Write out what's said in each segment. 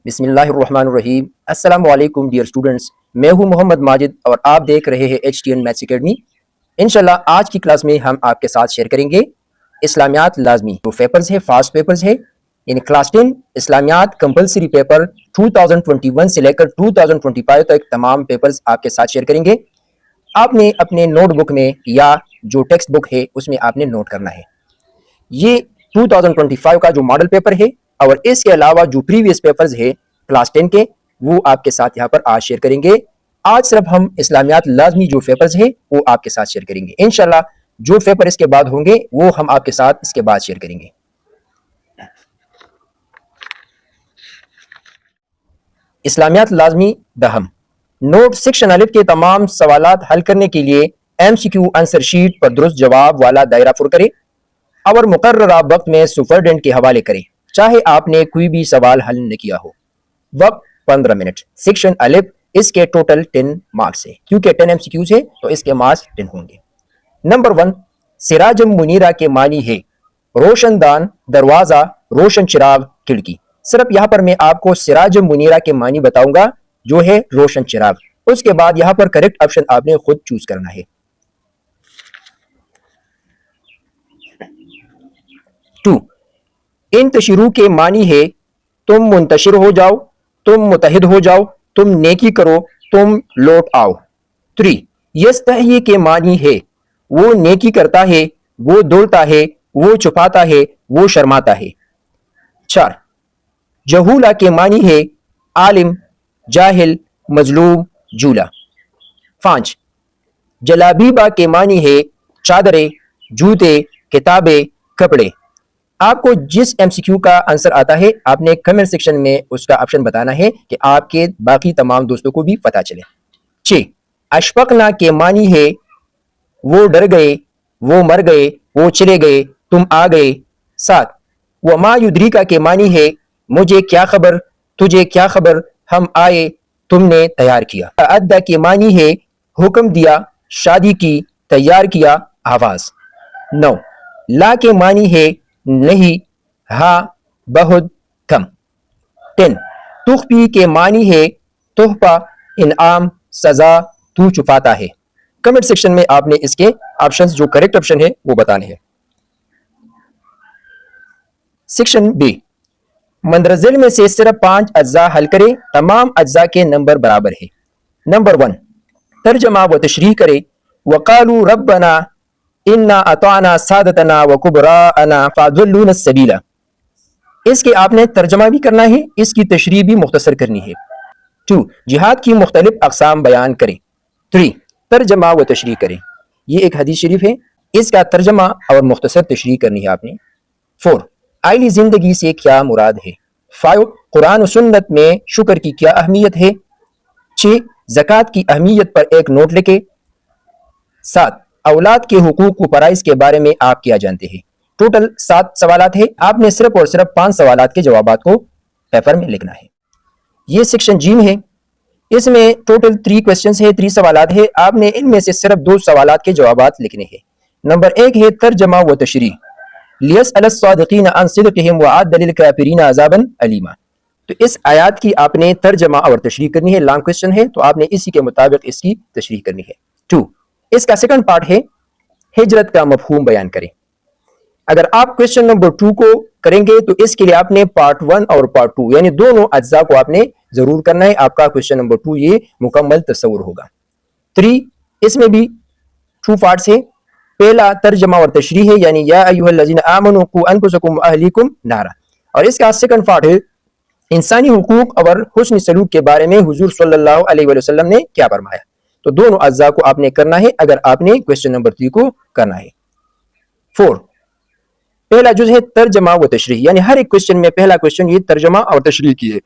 بسم اللہ الرحمن الرحیم۔ السلام علیکم ڈیئر اسٹوڈنٹس، میں ہوں محمد ماجد اور آپ دیکھ رہے ہیں HTN میتھس اکیڈمی۔ انشاءاللہ آج کی کلاس میں ہم آپ کے ساتھ شیئر کریں گے اسلامیات لازمی جو پیپرز ہے، فاسٹ پیپرز ہے، یعنی کلاس 10 اسلامیات کمپلسری پیپر 2021 سے لے کر 2025 تک تمام پیپرز آپ کے ساتھ شیئر کریں گے۔ آپ نے اپنے نوٹ بک میں یا جو ٹیکسٹ بک ہے اس میں آپ نے نوٹ کرنا ہے یہ 2025 کا جو ماڈل پیپر ہے، اور اس کے علاوہ جو پریویس پیپرز ہے کلاس 10 کے وہ آپ کے ساتھ یہاں پر آج شیئر کریں گے۔ آج صرف ہم اسلامیات لازمی جو پیپرز ہیں وہ آپ کے ساتھ شیئر کریں گے۔ انشاءاللہ جو پیپر اس کے بعد ہوں گے وہ ہم آپ کے ساتھ اس کے بعد شیئر کریں گے۔ اسلامیات لازمی دہم نوٹ سیکشن الف کے تمام سوالات حل کرنے کے لیے MCQ آنسر شیٹ پر درست جواب والا دائرہ پر کریں اور مقررہ وقت میں سپرڈنٹ کے حوالے کریں، چاہے آپ نے کوئی بھی سوال حل نہ کیا ہو۔ وقت 15 منٹ۔ سیکشن الف اس کے ٹوٹل 10 مارکس ہے، کیونکہ 10 MCQs ہے تو اس کے مارکس 10 ہوں گے۔ نمبر 1، سراج منیرہ کے معنی ہے روشن دان، دروازہ، روشن چراغ، کھڑکی۔ صرف یہاں پر میں آپ کو سراج منیرہ کے معنی بتاؤں گا جو ہے روشن چراغ، اس کے بعد یہاں پر کریکٹ آپشن آپ نے خود چوز کرنا ہے۔ 2، انتشرو کے معنی ہے تم منتشر ہو جاؤ، تم متحد ہو جاؤ، تم نیکی کرو، تم لوٹ آؤ۔ 3، یستحیی کے معنی ہے وہ نیکی کرتا ہے، وہ دوڑتا ہے، وہ چھپاتا ہے، وہ شرماتا ہے۔ 4، جہولہ کے معنی ہے عالم، جاہل، مظلوم، جھولا۔ 5، جلابیبہ کے معنی ہے چادریں، جوتے، کتابیں، کپڑے۔ آپ کو جس MCQ کا آنسر آتا ہے آپ نے کمنٹ سیکشن میں اس کا آپشن بتانا ہے کہ آپ کے باقی تمام دوستوں کو بھی پتہ چلے۔ 6، اشفقنا کے معنی ہے وہ ڈر گئے، وہ مر گئے، وہ چلے گئے، تم آ گئے۔ 7، وما یدریکا کے معنی ہے مجھے کیا خبر، تجھے کیا خبر، ہم آئے، تم نے تیار کیا۔ ادا کے معنی ہے حکم دیا، شادی کی، تیار کیا، آواز۔ 9، لا کے معنی ہے نہیں، ہاں، بہت، کم۔ 10، تخفی کے معنی ہے تحفہ، انعام، سزا، تو چھپاتا ہے۔ کمنٹ سیکشن میں آپ نے اس کے آپشنز جو کریکٹ آپشن ہے وہ بتانے ہیں۔ سیکشن بی، مندرجہ میں سے صرف 5 اجزاء حل کریں، تمام اجزاء کے نمبر برابر ہے۔ نمبر 1، ترجمہ و تشریح کریں۔ وقالوا ربنا انا اطعنا سادتنا وکبراءنا فاضلونا السبیل۔ اس کے آپ نے ترجمہ بھی کرنا ہے، اس کی تشریح بھی مختصر کرنی ہے۔ 2، جہاد کی مختلف اقسام بیان کریں۔ 3، ترجمہ و تشریح کریں۔ یہ ایک حدیث شریف ہے، اس کا ترجمہ اور مختصر تشریح کرنی ہے آپ نے۔ 4، آئلی زندگی سے کیا مراد ہے۔ 5، قرآن و سنت میں شکر کی کیا اہمیت ہے۔ 6، زکوٰۃ کی اہمیت پر ایک نوٹ لکھیں۔ 7، اولاد کے حقوق و فرائض کے بارے میں آپ کیا جانتے ہیں۔ ٹوٹل 7 سوالات ہیں، آپ نے صرف اور صرف 5 سوالات کے جوابات کو پیپر میں لکھنا ہے۔ یہ سیکشن جی میں ہے، اس میں ٹوٹل 3 کوسچنز ہیں، 3 سوالات ہیں، آپ نے ان میں سے صرف 2 سوالات کے جوابات لکھنے ہیں۔ نمبر 1 ہے ترجمہ و تشریح، لیسأل الصادقین عن صدقہم وأعد للکافرین عذابا علیما۔ تو اس آیات کی آپ نے ترجمہ اور تشریح کرنی ہے، لانگ کوسچن ہے تو آپ نے اسی کے مطابق اس کی تشریح کرنی ہے۔ 2، اس کا سیکنڈ پارٹ ہے ہجرت کا مفہوم بیان کریں۔ اگر آپ کوسچن نمبر 2 کو کریں گے تو اس کے لیے آپ نے پارٹ 1 اور پارٹ 2 یعنی دونوں اجزاء کو آپ نے ضرور کرنا ہے، آپ کا کوسچن نمبر 2 یہ مکمل تصور ہوگا۔ 3، اس میں بھی 2 پارٹس ہیں، پہلا ترجمہ اور تشریح ہے یعنی یا ایھا الذین آمنوا قوا انفسکم واہلیکم نارا، اور اس کا سیکنڈ پارٹ ہے انسانی حقوق اور حسن سلوک کے بارے میں حضور صلی اللہ علیہ وسلم نے کیا فرمایا۔ تو دونوں اجزاء کو آپ نے کرنا ہے اگر آپ نے کوسچن نمبر 3 کو کرنا ہے۔ 4، پہلا جز ہے ترجمہ و تشریح، یعنی ہر ایک کوسچن میں پہلا کوسچن یہ ترجمہ اور تشریح کی ہے۔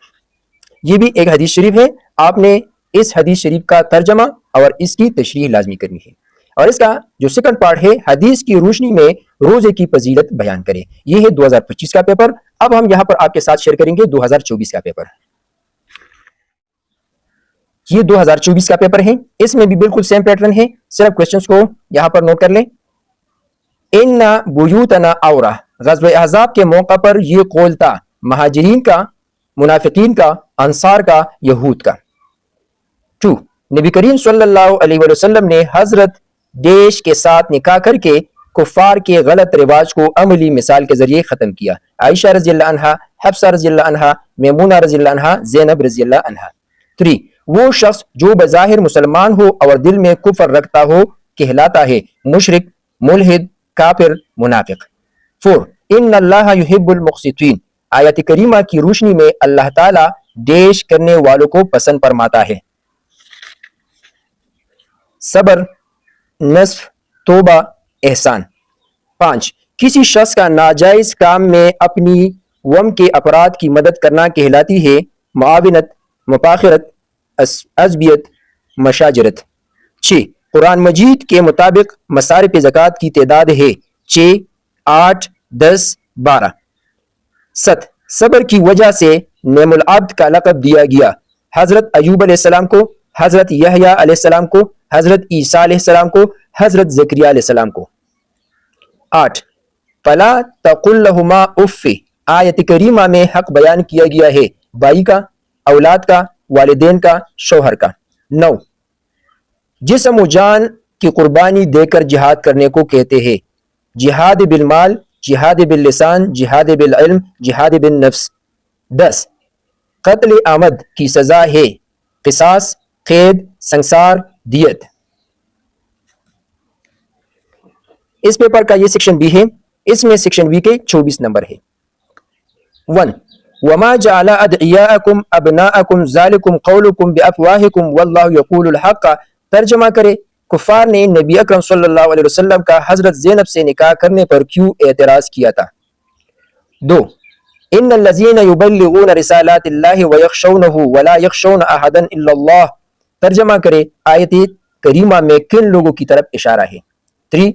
یہ بھی ایک حدیث شریف ہے، آپ نے اس حدیث شریف کا ترجمہ اور اس کی تشریح لازمی کرنی ہے۔ اور اس کا جو سیکنڈ پارٹ ہے حدیث کی روشنی میں روزے کی فضیلت بیان کریں، یہ ہے 2025 کا پیپر۔ اب ہم یہاں پر آپ کے ساتھ شیئر کریں گے 2024 کا پیپر۔ یہ 2024 کا پیپر ہے، اس میں بھی بالکل سیم پیٹرن ہے، صرف کوسچنز کو یہاں پر نوٹ کر لیں۔ اِنَّ بُیُوتَنَا عَوْرَةٌ، غزوہ احزاب کے موقع پر یہ قول تھا مہاجرین کا منافقین کا، انصار کا، یہود کا۔ 2. نبی کریم صلی اللہ علیہ وسلم نے حضرت دیش کے ساتھ نکاح کر کے کفار کے غلط رواج کو عملی مثال کے ذریعے ختم کیا۔ عائشہ رضی اللہ عنہا، حفصہ رضی اللہ عنہا، میمونہ رضی اللہ عنہا، زینب رضی اللہ عنہا۔ 3. وہ شخص جو بظاہر مسلمان ہو اور دل میں کفر رکھتا ہو کہلاتا ہے مشرک، ملحد، کافر، منافق۔ 4. ان اللہ یحب المقسطین، آیت کریمہ کی روشنی میں اللہ تعالیٰ دیش کرنے والوں کو پسند فرماتا ہے۔ صبر، نصف، توبہ، احسان۔ 5. کسی شخص کا ناجائز کام میں اپنی وم کے افراد کی مدد کرنا کہلاتی ہے معاونت، مفاخرت، عصبیت، مشاجرت۔ 6. قرآن مجید کے مطابق مصارف زکوٰۃ کی تعداد ہے 6، 8، 10، 12۔ 7. صبر کی وجہ سے نعم العبد کا لقب دیا گیا حضرت ایوب علیہ السلام کو، حضرت یحییٰ علیہ السلام کو، حضرت عیسیٰ علیہ السلام کو، حضرت زکریا علیہ السلام کو۔ 8. فلا تقل لہما اف، آیت کریمہ میں حق بیان کیا گیا ہے بھائی کا، اولاد کا، والدین کا، شوہر کا۔ 9. جسم و جان کی قربانی دے کر جہاد کرنے کو کہتے ہیں جہاد بالمال، جہاد باللسان، جہاد بالعلم، جہاد بالنفس۔ 10. قتل عمد کی سزا ہے قصاص، قید، سنگسار، دیت۔ اس پیپر کا یہ سیکشن بی ہے، اس میں سیکشن بی کے 24 نمبر ہے۔ 1. وما جعل ادعیاءکم ابناءکم ذالکم قولکم بافواہکم واللہ یقول الحق، ترجمہ کرے کفار نے نبی اکرم صلی اللہ علیہ وسلم کا حضرت زینب سے نکاح کرنے پر کیوں اعتراض کیا تھا؟ 2. ان الذین یبلغون رسالات اللہ ویخشونہ ولا یخشون احدا الا اللہ، ترجمہ کرے آیت کریمہ میں کن لوگوں کی طرف اشارہ ہے؟ 3.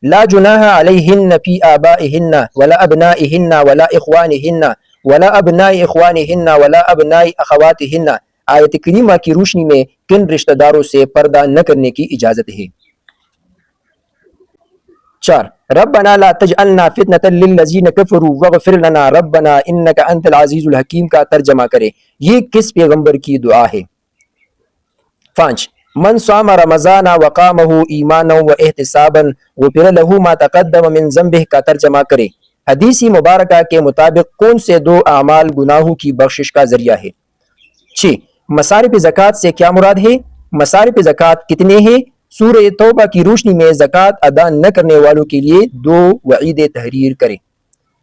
لا جناح علیہن فی آبائہن ولا ابنائہن ولا اخوانہن ولا ابناء اخوانہن ولا ابناء اخواتہن، آیت کریمہ کی روشنی میں کن رشتہ داروں سے پردہ نہ کرنے کی اجازت ہے؟ 4. ربنا لا تجعلنا فتنة للذین کفروا واغفر لنا ربنا انک انت العزیز الحکیم کا ترجمہ کرے یہ کس پیغمبر کی دعا ہے؟ 5. من صام رمضان وقامہ ایمانا و احتسابا غفر لہ ما تقدم من ذنبہ کا ترجمہ کرے حدیث مبارکہ کے مطابق کون سے 2 اعمال گناہوں کی بخشش کا ذریعہ ہے؟ 6. مصارف زکوٰۃ سے کیا مراد ہے؟ مصارف زکوٰۃ کتنے ہیں؟ سورہ توبہ کی روشنی میں زکوٰۃ ادا نہ کرنے والوں کے لیے 2 وعید تحریر کریں۔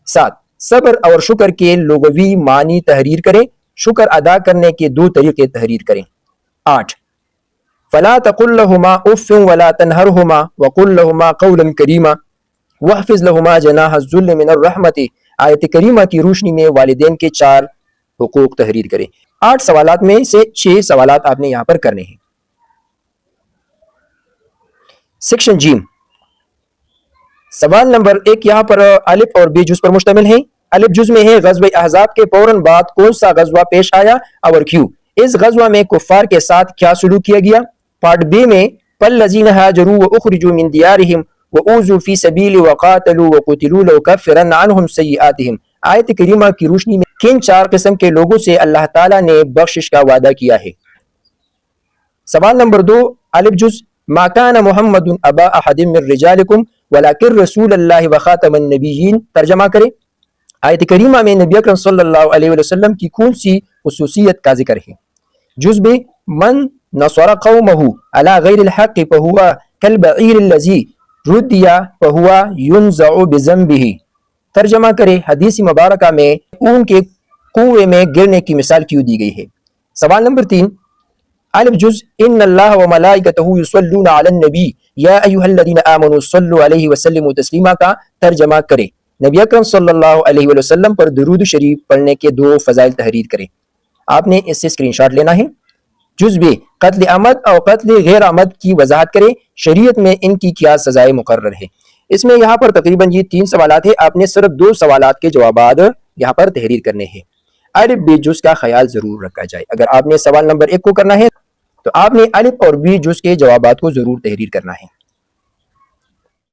7. صبر اور شکر کے لغوی معنی تحریر کریں، شکر ادا کرنے کے 2 طریقے تحریر کریں۔ 8. فلا تقل لهما اف ولا تنهرهما وقل لهما قولا کریما واحفظ لهما جناح الذل من الرحمت، آیت کریمہ کی روشنی میں والدین کے 4 حقوق تحریر کریں۔ 8 سوالات میں سے 6 سوالات آپ نے یہاں پر کرنے ہیں۔ سیکشن جیم، سوال نمبر 1 یہاں پر الف اور بی جز پر مشتمل ہے۔ الف جز میں ہے غزوہ احزاب کے فوراً بعد کون سا غزوہ پیش آیا اور کیوں؟ اس غزوہ میں کفار کے ساتھ کیا سلوک کیا گیا؟ پارٹ بی میں فالذین ہاجروا واخرجوا من دیارہم واوذوا فی سبیلی وقاتلوا وقتلوا لأکفرن عنہم سیئاتہم، آیت کریمہ کی روشنی میں کن 4 قسم کے لوگوں سے اللہ تعالیٰ نے بخشش کا وعدہ کیا ہے؟ سوال نمبر 2 الف جز ما کان محمد ابا احد من رجالکم ولکن رسول اللہ وخاتم النبیین، ترجمہ کرے آیت کریمہ میں نبی اکرم صلی اللہ علیہ وسلم کی کون سی خصوصیت کا ذکر ہے؟ جز بے من نصر قومہ علی غیر الحق فہو کالبعیر الذی ردی فہو ینزع بذنبہ، ترجمہ کرے حدیث مبارکہ میں اون کے کنویں میں گرنے کی مثال کیوں دی گئی ہے؟ سوال نمبر 3 الف جز ان اللہ و ملائکتہ یصلون علی النبی یا ایھا الذین آمنوا صلوا علیہ وسلموا تسلیما کا ترجمہ کرے نبی اکرم صلی اللہ علیہ وسلم پر درود شریف پڑھنے کے 2 فضائل تحریر کریں۔ آپ نے اس سے اسکرین شاٹ لینا ہے۔ جز بی قتل عمد اور قتل غیر عمد کی وضاحت کریں، شریعت میں ان کی کیا سزائے مقرر ہے؟ اس میں یہاں پر تقریباً یہ 3 سوالات ہیں، آپ نے صرف 2 سوالات کے جوابات یہاں پر تحریر کرنے ہیں۔ الف بی جز کا خیال ضرور رکھا جائے، اگر آپ نے سوال نمبر 1 کو کرنا ہے تو آپ نے الف اور بی جز کے جوابات کو ضرور تحریر کرنا ہے۔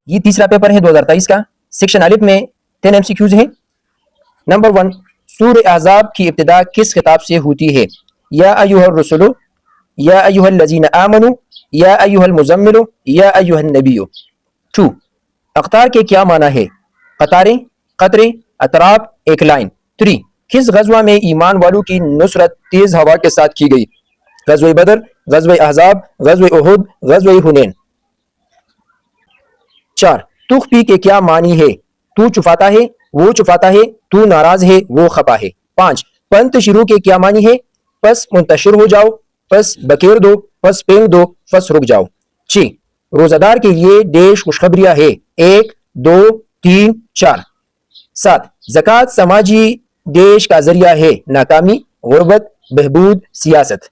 یہ تیسرا پیپر ہے 2023 کا۔ سیکشن الف میں 10 MCQs ہیں۔ نمبر 1 سورہ احزاب کی ابتدا کس خطاب سے ہوتی ہے؟ یا ایھا الرسل، یا ایھا الذین آمنوا، یا ایھا المزمل، یا ایھا النبی۔ 2. اقطار کے کیا معنی ہے؟ قطاریں، قطرے، اطراف، ایک لائن۔ 3. کس غزوہ میں ایمان والوں کی نصرت تیز ہوا کے ساتھ کی گئی؟ غزوہ بدر، غزوہ احزاب، غزوہ احد، غزوہ حنین۔ 4. تخفی کے کیا معنی ہے؟ تو چھپاتا ہے، وہ چھپاتا ہے، تو ناراض ہے، وہ خفا ہے۔ 5. پنت شروع کے کیا معنی ہے؟ پس منتشر ہو جاؤ، پس بکیر دو، پس پھینک دو، پس رک جاؤ۔ 6. روزہ دار کے لیے ڈیش خوشخبریاں ہے، 1، 2، 3، 4۔ 7. زکوٰۃ سماجی ڈیش کا ذریعہ ہے، ناکامی، غربت، بہبود، سیاست۔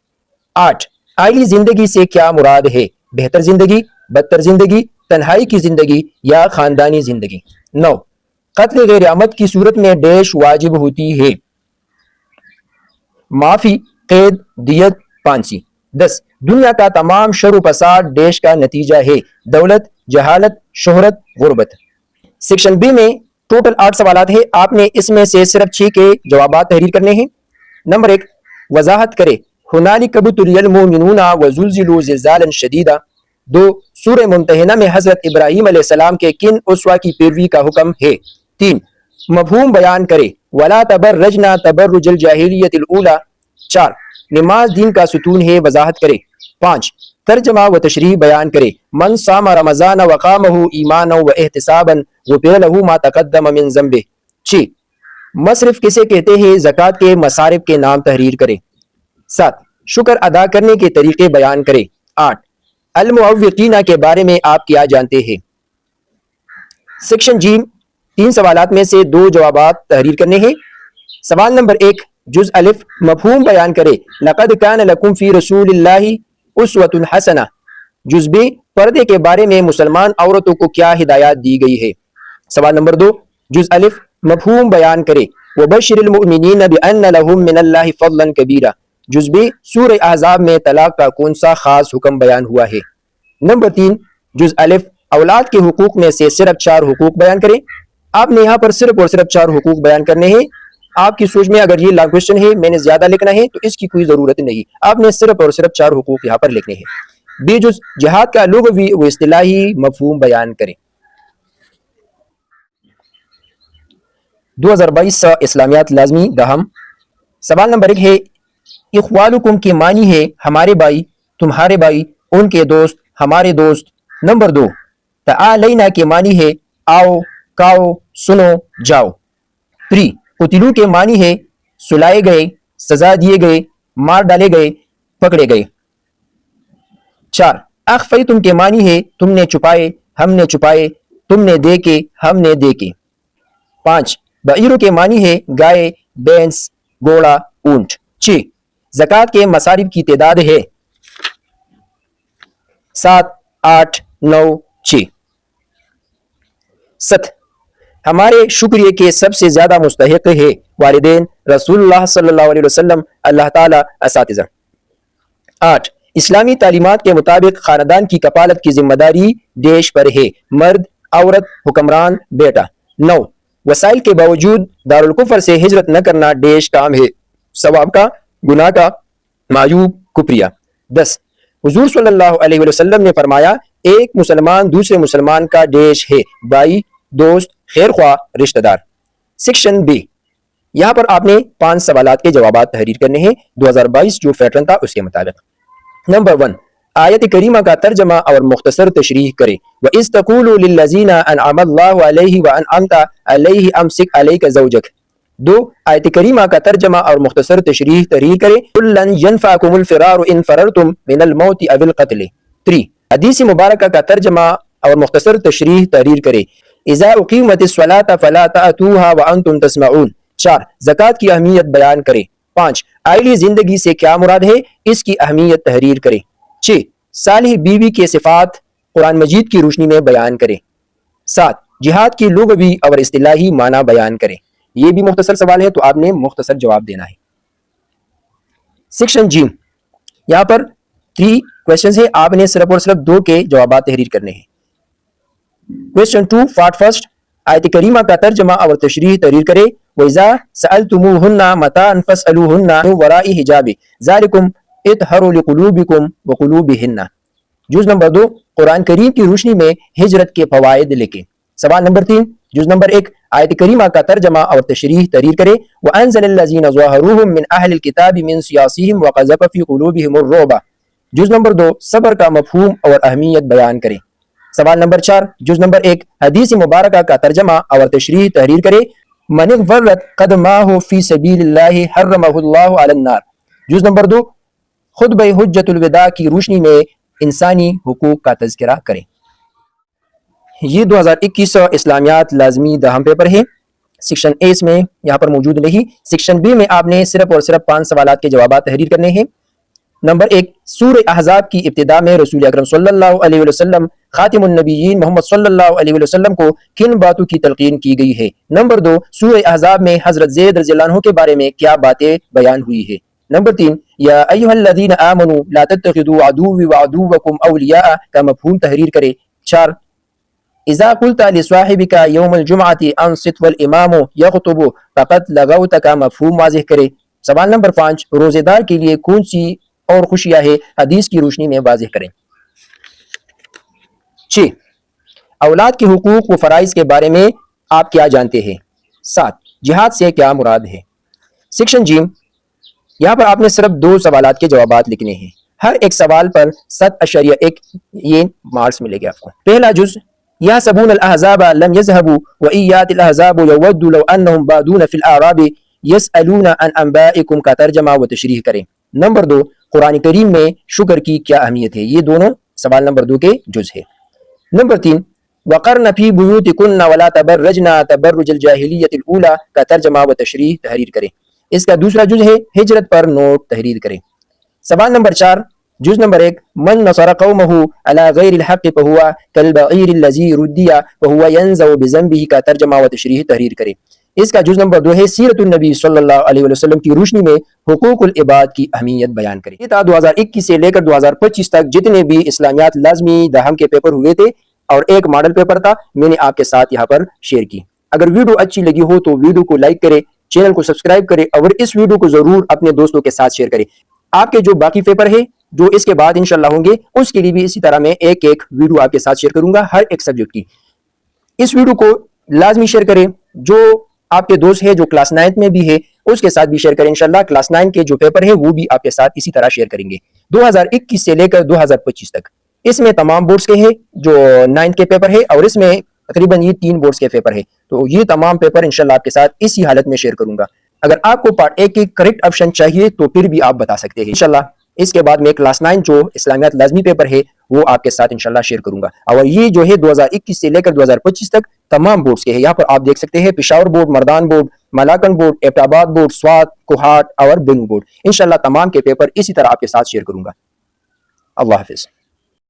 8. عائلی زندگی سے کیا مراد ہے؟ بہتر زندگی، بدتر زندگی، تنہائی کی زندگی، یا خاندانی زندگی۔ 9. قتل غیر عمد کی صورت میں ڈیش واجب ہوتی ہے؟ معافی، قید، دیت، پانسی۔ 10. دنیا کا تمام شر و فساد ڈیش کا نتیجہ ہے، دولت، جہالت، شہرت، غربت۔ سیکشن بی میں ٹوٹل 8 سوالات ہیں، آپ نے اس میں سے صرف 6 کے جوابات تحریر کرنے ہیں۔ نمبر 1، وضاحت کرے ہنالک ابتلی المؤمنون وزلزلوا زلزالا شدیدا۔ 2. سورہ ممتحنہ میں حضرت ابراہیم علیہ السلام کے کن اسوہ کی پیروی کا حکم ہے؟ 3. مفہوم بیان کرے ولا تبرجنا تبرج الجاہلیۃ الاولی۔ 4. نماز دین کا ستون ہے، وضاحت کرے۔ 5. ترجمہ و تشریح بیان کرے من صام رمضان وقامہ ایمانا و احتسابا غفر لہ ما تقدم من ذنبہ۔ 6. مصرف کسے کہتے ہیں؟ زکوٰۃ کے مصارف کے نام تحریر کرے۔ 7. شکر ادا کرنے کے طریقے بیان کرے۔ 8. المعوقین کے بارے میں آپ کیا جانتے ہیں؟ سیکشن جی 3 سوالات میں سے 2 جوابات تحریر کرنے ہیں۔ سوال نمبر 1، جز الف، مفہوم بیان کرے لقد کان لکم فی رسول اللہ اسوۃ حسنہ۔ جز بی، پردے کے بارے میں مسلمان عورتوں کو کیا ہدایات دی گئی ہے؟ سوال نمبر 2، جز الف، مفہوم بیان کرے وبشر المؤمنین بان لہم من اللہ فضلا کبیرا۔ جز بی، سورہ احزاب میں طلاق کا کون سا خاص حکم بیان ہوا ہے؟ نمبر 3، جز الف، اولاد کے حقوق میں سے صرف 4 حقوق بیان کریں۔ آپ نے یہاں پر صرف اور صرف 4 حقوق بیان کرنے ہیں۔ آپ کی سوچ میں اگر یہ لانگ کوشچن ہے میں نے زیادہ لکھنا ہے تو اس کی کوئی ضرورت نہیں، آپ نے صرف اور صرف 4 حقوق یہاں پر لکھنے ہیں۔ بی جز جہاد کا لغوی و اصطلاحی مفہوم بیان کریں۔ 2022 اسلامیات لازمی دہم۔ سوال نمبر 1 ہے اخوالکم کے معنی ہے ہمارے بھائی، تمہارے بھائی، ان کے دوست، ہمارے دوست۔ نمبر 2، تعالینا کے معنی ہے آؤ، کاؤ، سنو، جاؤ۔ 3، قتلو کے معنی ہے سلائے گئے، سزا دیے گئے، مار ڈالے گئے، پکڑے گئے۔ 4، اخفیتم کے معنی ہے تم نے چھپائے، ہم نے چھپائے، تم نے دیکھے، ہم نے دیکھے۔ 5، بعیرو کے معنی ہے گائے، بینس، گھوڑا، اونٹ۔ 6، زکوٰۃ کے مصارف کی تعداد ہے 7، 8، 9، 6۔ 7، ہمارے شکریہ کے سب سے زیادہ مستحق ہے والدین، رسول اللہ صلی اللہ علیہ وسلم، اللہ تعالیٰ، اساتذہ۔ 8، اسلامی تعلیمات کے مطابق خاندان کی کفالت کی ذمہ داری ڈیش پر ہے، مرد، عورت، حکمران، بیٹا۔ 9، وسائل کے باوجود دارالکفر سے ہجرت نہ کرنا ڈیش کام ہے، ثواب کا، گناہ کا، معیوب، کفریہ۔ 10، حضور صلی اللہ علیہ وسلم نے فرمایا ایک مسلمان دوسرے مسلمان کا ڈیش ہے، بھائی، دوست، خیر خواہ، رشتہ دار۔ سیکشن بی، یہاں پر آپ نے 5 سوالات کے جوابات تحریر کرنے ہیں 2022 جو پیٹرن تھا اس کے مطابق۔ نمبر 1، آیت کریمہ کا ترجمہ اور مختصر تشریح کرے وَإِذْ تَقُولُ لِلَّذِينَ أَنْعَمَ اللَّهُ عَلَيْهِ وَأَنْعَمْتَ عَلَيْهِ أَمْسِكْ عَلَيْكَ زَوْجَكَ۔ 2، آیت کریمہ کا ترجمہ اور مختصر تشریح تحریر کرے قُلْ لَنْ يَنْفَعَكُمُ الْفِرَارُ إِنْ فَرَرْتُمْ مِنَ الْمَوْتِ أَوِ الْقَتْلِ۔ 3، حدیث مبارکہ کا ترجمہ اور مختصر تشریح تحریر کرے اِذَا أُقِیمَتِ الصَّلَاةُ فَلَا تَأْتُوهَا وَأَنْتُمْ تَسْمَعُونَ۔ 4، زکوٰۃ کی اہمیت بیان کرے۔ 5، عائلی زندگی سے کیا مراد ہے، اس کی اہمیت تحریر کرے۔ 6، صالح بیوی کے صفات قرآن مجید کی روشنی میں بیان کرے۔ 7، جہاد کی لغوی اور اصطلاحی معنی بیان کرے۔ یہ بھی مختصر سوال ہے تو آپ نے مختصر جواب دینا ہے۔ سیکشن جی، یہاں پر 3 کویشچنز ہیں، آپ نے صرف اور صرف 2 کے جوابات تحریر کرنے ہیں۔ کویشچن 2 پارٹ فرسٹ، آیت کریمہ کا ترجمہ اور تشریح تحریر کرے وَإِذَا سَأَلْتُمُوهُنَّ مَتَاعًا فَاسْأَلُوهُنَّ مِنْ وَرَاءِ حِجَابٍ ذَلِكُمْ اطْهَرُ لِقُلُوبِكُمْ وَقُلُوبِهِنَّ۔ جز نمبر 2 قرآن کریم کی روشنی میں ہجرت کے فوائد لکھیں۔ سوال نمبر 3 جز نمبر 1 آیت کریمہ کا ترجمہ اور تشریح تحریر کرے وَأَنزَلَ الَّذِينَ ظَاهَرُوهُم مِّنْ أَهْلِ الْكِتَابِ مِنْ سِيَاصِهِمْ وَقَذَفَ فِي قُلُوبِهِمُ الرُّعْبَ۔ جز نمبر 2 صبر کا مفہوم اور اہمیت بیان کرے۔ سوال نمبر 4 جز نمبر 1 حدیث مبارکہ کا ترجمہ اور تشریح تحریر کرے من اغتر قدمہ فی سبیل اللہ حرمہ اللہ علی النار۔ جز نمبر 2 خطبہ حجۃ الوداع کی روشنی میں انسانی حقوق کا تذکرہ کریں۔ یہ 2021 اسلامیات لازمی دہم پیپر ہے۔ سیکشن اے اس میں یہاں پر موجود نہیں۔ سیکشن بی میں آپ نے صرف اور صرف 5 سوالات کے جوابات تحریر کرنے ہیں۔ نمبر 1 سورہ احزاب کی ابتدا میں رسول اکرم صلی اللہ علیہ وسلم خاتم النبیین محمد صلی اللہ علیہ وسلم کو کن باتوں کی تلقین کی گئی ہے؟ نمبر 2 سورہ احزاب میں حضرت زید رضی اللہ عنہ کے بارے میں کیا باتیں بیان ہوئی ہے؟ نمبر 3 یا ایھا الذین آمنوا لا تتخذوا عدوی وعدوکم اولیاء کا مفہوم تحریر کرے۔ 4 اذا قلت لصاحبک یوم الجمعۃ انصت والامام یخطب فقد لغوت کا مفہوم واضح کرے۔ سوال نمبر 5 روزے دار کے لیے کون سی اور خوشیاں ہے حدیث کی روشنی میں واضح کریں۔ 6 اولاد کے حقوق و فرائض کے بارے میں آپ کیا جانتے ہیں؟ 7 جہاد سے کیا مراد ہے؟ سیکشن جیم یہاں پر آپ نے صرف 2 سوالات کے جوابات لکھنے ہیں۔ ہر ایک سوال پر 7.1 یہ مارکس ملے گے آپ کو۔ پہلا جز یحسبون الاحزاب لم يذهبوا وإيات الاحزاب يود لو انهم بادون في الاعراب يسألون عن انبائكم کا ترجمہ و تشریح کریں۔ نمبر 2 قرآن کریم میں شکر کی کیا اہمیت ہے؟ یہ دونوں سوال نمبر 2 کے جز ہے۔ نمبر 3 وقرن فی بیوتکن ولا تبرجن تبرج الجاہلیۃ الاولی کا ترجمہ و تشریح تحریر کریں۔ اس کا دوسرا جز ہے ہجرت پر نوٹ تحریر کریں۔ سوال نمبر 4 جز نمبر 1 من نصر قومه على غیر الحق فهو كالبعیر الذی ردی وهو ينزع بذنبه کا ترجمہ و تشریح تحریر کریں۔ اس کا جز نمبر 2 ہے سیرت النبی صلی اللہ علیہ وسلم کی روشنی میں حقوق العباد کی اہمیت بیان کریں۔ یہ تھا 2021 سے لے کر 2025 تک جتنے بھی اسلامیات لازمی دہم کے پیپر ہوئے تھے اور ایک ماڈل پیپر تھا، میں نے آپ کے ساتھ یہاں پر شیئر کی۔ اگر ویڈیو اچھی لگی ہو تو ویڈیو کو لائک کرے، چینل کو سبسکرائب کرے اور اس ویڈیو کو ضرور اپنے دوستوں کے ساتھ شیئر کرے۔ آپ کے جو باقی پیپر ہے جو اس کے بعد انشاءاللہ ہوں گے اس کے لیے بھی اسی طرح میں ایک ویڈیو آپ کے ساتھ شیئر کروں گا ہر ایک سبجیکٹ کی۔ اس ویڈیو کو لازمی شیئر کریں، جو آپ کے دوست ہے جو کلاس 9 میں بھی ہے اس کے ساتھ بھی شیئر کریں۔ انشاءاللہ کلاس 9 کے جو پیپر ہے وہ بھی آپ کے ساتھ اسی طرح شیئر کریں گے 2021 سے لے کر 2025 تک۔ اس میں تمام بورڈز کے ہیں جو 9 کے پیپر ہے اور اس میں تقریباً یہ 3 بورڈز کے پیپر ہے، تو یہ تمام پیپر انشاءاللہ آپ کے ساتھ اسی حالت میں شیئر کروں گا۔ اگر آپ کو پارٹ 1 کی کریکٹ آپشن چاہیے تو پھر بھی آپ بتا سکتے ہیں انشاءاللہ۔ اس کے بعد میں کلاس 9 جو اسلامیات لازمی پیپر ہے وہ آپ کے ساتھ انشاءاللہ شیئر کروں گا، اور یہ جو ہے 2021 سے لے کر 2025 تک تمام بورڈز کے ہیں۔ یہاں پر آپ دیکھ سکتے ہیں پشاور بورڈ، مردان بورڈ، ملاکنڈ بورڈ، ایبٹ آباد بورڈ، سوات، کوہاٹ اور بنو بورڈ۔ انشاءاللہ تمام کے پیپر اسی طرح آپ کے ساتھ شیئر کروں گا۔ اللہ حافظ۔